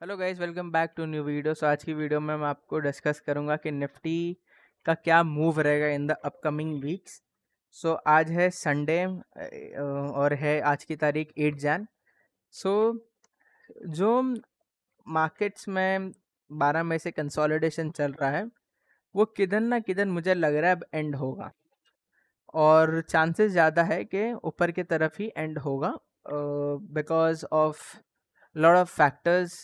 Hello guys, welcome back to new video. So आज की video में मैं आपको डिस्कस करूंगा कि निफ्टी का क्या मूव रहेगा इन द अपकमिंग वीक्स। सो आज है संडे और है आज की तारीख 8 जैन। सो जो मार्केट्स में 12 मई से कंसोलिडेशन चल रहा है वो किधर ना किधर मुझे लग रहा है अब एंड होगा, और चांसेस ज़्यादा है कि ऊपर की तरफ ही एंड होगा because of lot of factors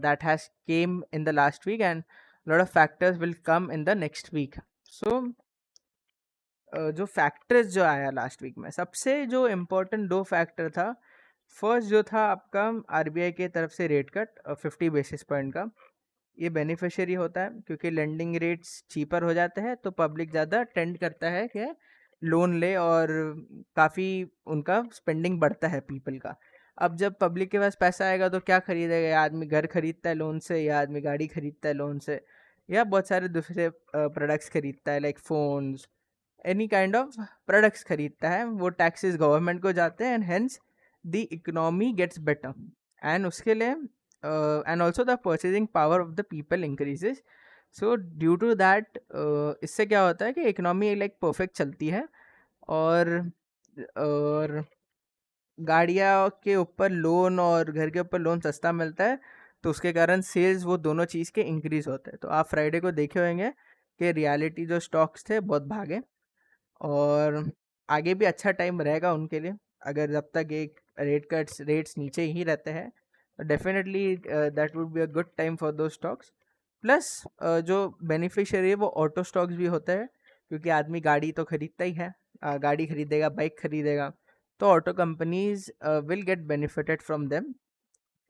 that has came in the last week, and lot of factors will come in the next week. So जो फैक्टर्स जो आया लास्ट वीक में, सबसे जो इम्पोर्टेंट दो फैक्टर था। फर्स्ट जो था आपका आरबीआई की तरफ से रेट कट 50 बेसिस पॉइंट का। ये बेनिफिशियरी होता है क्योंकि लेंडिंग रेट्स चीपर हो जाते हैं तो पब्लिक ज़्यादा टेंड करता है कि लोन ले, और काफ़ी उनका स्पेंडिंग बढ़ता है पीपल का। अब जब पब्लिक के पास पैसा आएगा तो क्या खरीदेगा? या आदमी घर खरीदता है लोन से, या आदमी गाड़ी खरीदता है लोन से, या बहुत सारे दूसरे प्रोडक्ट्स खरीदता है like phones, any kind of products खरीदता है। वो टैक्सेस गवर्नमेंट को जाते हैं and hence the economy gets better, and उसके लिए and also the purchasing power of the people increases. So due to that इससे क्या होता है कि इकोनॉमी लाइक परफेक्ट चलती है, और गाड़ियाँ के ऊपर लोन और घर के ऊपर लोन सस्ता मिलता है, तो उसके कारण सेल्स वो दोनों चीज़ के इंक्रीज़ होते हैं। तो आप फ्राइडे को देखे होंगे कि रियलिटी जो स्टॉक्स थे बहुत भागे, और आगे भी अच्छा टाइम रहेगा उनके लिए। अगर जब तक एक रेट्स नीचे ही रहते हैं तो definitely that would be a good time for दो स्टॉक्स। प्लस जो बेनिफिशियरी है वो ऑटो स्टॉक्स भी होते हैं, क्योंकि आदमी गाड़ी तो खरीदता ही है। गाड़ी खरीदेगा, बाइक खरीदेगा, तो auto companies will get benefited from them.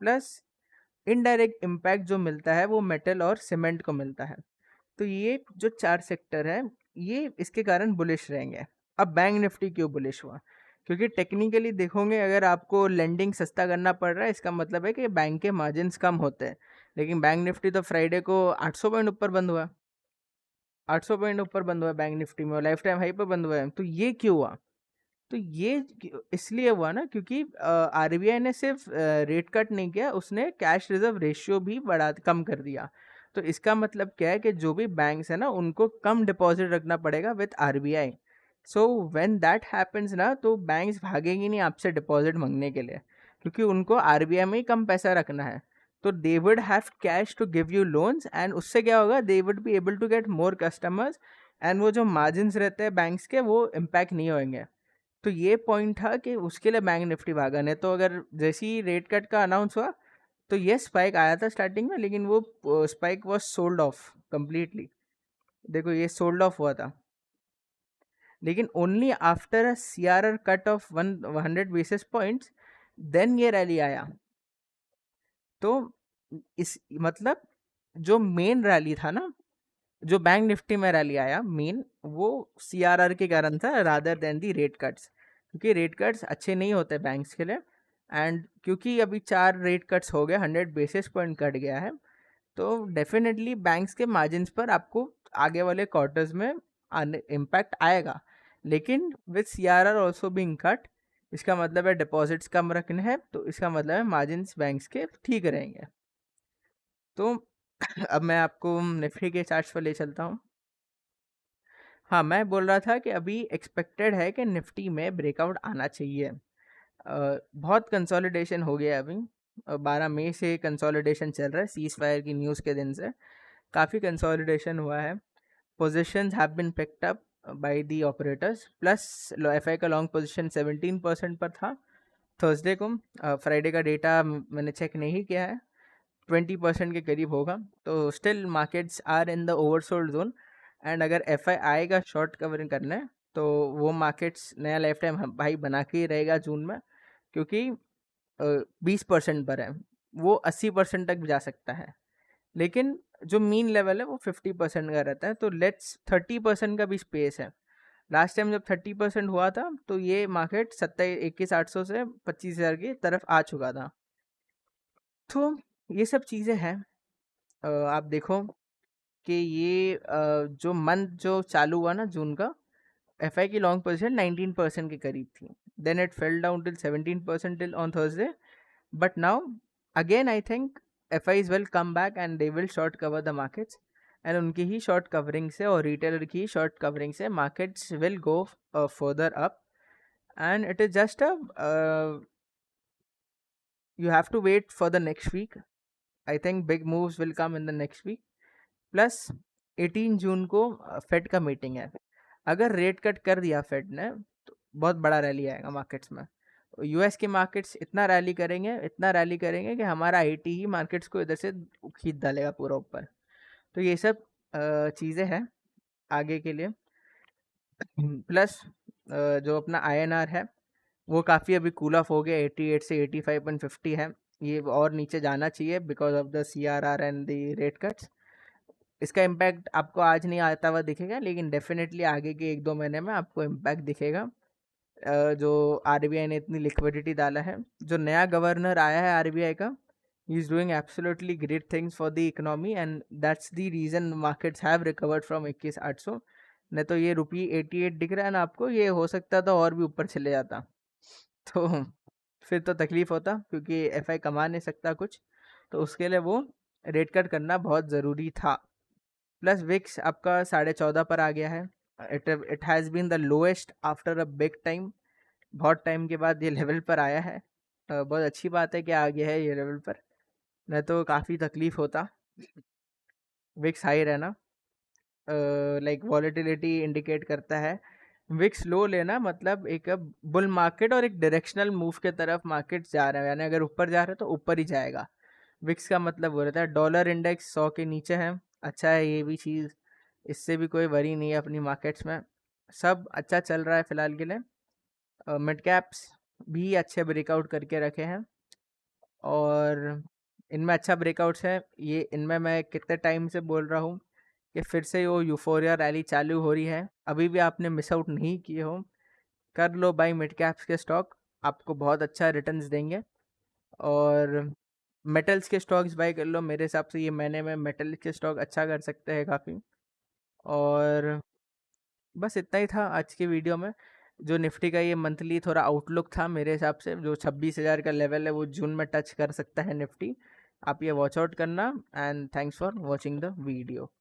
Plus indirect impact जो मिलता है वो मेटल और सीमेंट को मिलता है। तो ये जो चार सेक्टर है ये इसके कारण बुलिश रहेंगे। अब बैंक निफ्टी क्यों बुलिश हुआ? क्योंकि टेक्निकली देखोगे, अगर आपको लेंडिंग सस्ता करना पड़ रहा है इसका मतलब है कि बैंक के मार्जिन्स कम होते हैं। लेकिन बैंक निफ्टी तो फ्राइडे को 800 पॉइंट ऊपर बंद हुआ, 800 पॉइंट ऊपर बंद हुआ बैंक निफ्टी में, लाइफ टाइम हाई पर बंद हुआ है। तो ये क्यों हुआ? तो ये इसलिए हुआ ना, क्योंकि आरबीआई ने सिर्फ रेट कट नहीं किया, उसने कैश रिजर्व रेशियो भी बढ़ा कम कर दिया। तो इसका मतलब क्या है कि जो भी बैंक्स है ना उनको कम डिपॉजिट रखना पड़ेगा with RBI. So when that happens ना, तो बैंक्स भागेंगी नहीं आपसे डिपॉजिट मांगने के लिए, क्योंकि उनको आरबीआई में ही कम पैसा रखना है। तो they would have cash to give you loans, and उससे क्या होगा, they would be able to get more customers, and वो जो मार्जिन्स रहते हैं बैंक्स के वो इम्पैक्ट नहीं होंगे। तो ये पॉइंट था कि उसके लिए बैंक निफ्टी भागा। नहीं तो अगर जैसे ही रेट कट का अनाउंस हुआ तो ये स्पाइक आया था स्टार्टिंग में, लेकिन वो spike was sold off completely. देखो ये सोल्ड ऑफ हुआ था, लेकिन only after a CRR cut of 100 basis points then ये रैली आया। तो इस मतलब जो मेन रैली था ना, जो बैंक निफ्टी में रैली आया मेन, वो सीआरआर के कारण था rather than the rate cuts, क्योंकि रेट कट्स अच्छे नहीं होते बैंक्स के लिए। एंड क्योंकि अभी 4 रेट कट्स हो गए, 100 बेसिस पॉइंट कट गया है, तो डेफिनेटली बैंक्स के मार्जिन्स पर आपको आगे वाले क्वार्टर्स में इम्पैक्ट आएगा। लेकिन with CRR also being cut, इसका मतलब है डिपॉजिट्स कम रखने हैं, तो इसका मतलब है मार्जिन्स बैंक्स के ठीक रहेंगे। तो अब मैं आपको निफ्टी के चार्ट्स पर ले चलता हूँ। हाँ, मैं बोल रहा था कि अभी एक्सपेक्टेड है कि निफ्टी में ब्रेकआउट आना चाहिए। बहुत कंसोलिडेशन हो गया अभी। 12 मई से कंसोलिडेशन चल रहा है, सीज फायर की न्यूज़ के दिन से काफ़ी कंसोलिडेशन हुआ है। Positions have been picked up by the operators. Plus FI का लॉन्ग पोजीशन 17% पर था थर्सडे को। फ्राइडे का डेटा मैंने चेक नहीं किया है, 20% के करीब होगा। तो still markets are in the oversold zone, and अगर एफ आई आएगा शॉर्ट कवरिंग करने तो वो मार्केट्स नया लाइफ टाइम भाई बना के ही रहेगा जून में, क्योंकि 20% पर है, वो 80% तक जा सकता है। लेकिन जो मीन लेवल है वो 50% का रहता है, तो लेट्स 30% का भी स्पेस है। लास्ट टाइम जब 30% हुआ था तो ये मार्केट 21,800 से 25,000 की तरफ आ चुका था। तो ये सब चीज़ें हैं। आप देखो कि ये जो मंथ जो चालू हुआ ना जून का, एफ आई की लॉन्ग पोजिशन 19% के करीब थी। Then it fell down till 17% till on Thursday, but now again I think FIs will come back and they will short cover the markets, and उनकी ही शॉर्ट कवरिंग से और retailer की short covering से markets will go further up, and it is just a you have to wait for the next week. I think big moves will come in the next week. Plus 18 जून को fade का meeting है. अगर rate cut कर दिया fade ने तो बहुत बड़ा रैली आएगा मार्केट्स में. यूएस के मार्केट्स इतना रैली करेंगे कि हमारा आईटी ही मार्केट्स को इधर से खींच डालेगा पूरा ऊपर. तो ये सब चीज़ें हैं आगे के लिए. प्लस जो अपना INR है वो काफ़ी अभी कूल ऑफ हो गया, 88 से 85.50 है. ये और नीचे जाना चाहिए because of the CRR and the rate cuts. इसका इम्पैक्ट आपको आज नहीं आता हुआ दिखेगा, लेकिन डेफिनेटली आगे के 1-2 महीने में आपको इम्पैक्ट दिखेगा. जो RBI ने इतनी लिक्विडिटी डाला है, जो नया गवर्नर आया है RBI का, he is doing absolutely great things for the economy, and that's the reason markets have recovered from 21,800. नहीं तो ये ₹88 दिख रहा है ना आपको, ये हो सकता था और भी ऊपर चले जाता. तो फिर तो तकलीफ होता, क्योंकि FI कमा नहीं सकता कुछ, तो उसके लिए वो रेट कट करना बहुत ज़रूरी था. प्लस विक्स आपका 14.5 पर आ गया है. It has been the lowest after a big time. बहुत टाइम के बाद ये लेवल पर आया है. बहुत अच्छी बात है कि आ गया है ये लेवल पर, नहीं तो काफ़ी तकलीफ होता विक्स हाई रहना. लाइक वॉलेटिलिटी इंडिकेट करता है. विक्स लो लेना मतलब एक बुल मार्केट और एक डायरेक्शनल मूव के तरफ मार्केट जा रहा है, यानी अगर ऊपर जा रहा है तो ऊपर ही जाएगा. विक्स का मतलब वो रहता है. डॉलर इंडेक्स 100 के नीचे है, अच्छा है ये भी चीज़, इससे भी कोई वरी नहीं है अपनी मार्केट्स में. सब अच्छा चल रहा है फ़िलहाल के लिए. मिड कैप्स भी अच्छे ब्रेकआउट करके रखे हैं, और इनमें अच्छा ब्रेकआउट्स है. ये इनमें मैं कितने टाइम से बोल रहा हूँ कि फिर से वो यूफोरिया रैली चालू हो रही है. अभी भी आपने मिस आउट नहीं किए हो, कर लो बाई मिड कैप्स के स्टॉक, आपको बहुत अच्छा रिटर्न्स देंगे. और मेटल्स के स्टॉक्स बाई कर लो. मेरे हिसाब से ये महीने में मेटल के स्टॉक अच्छा कर सकते हैं काफ़ी. और बस इतना ही था आज की वीडियो में. जो निफ्टी का ये मंथली थोड़ा आउटलुक था, मेरे हिसाब से जो 26,000 का लेवल है वो जून में टच कर सकता है निफ्टी. आप ये वॉच आउट करना, and thanks for watching the video.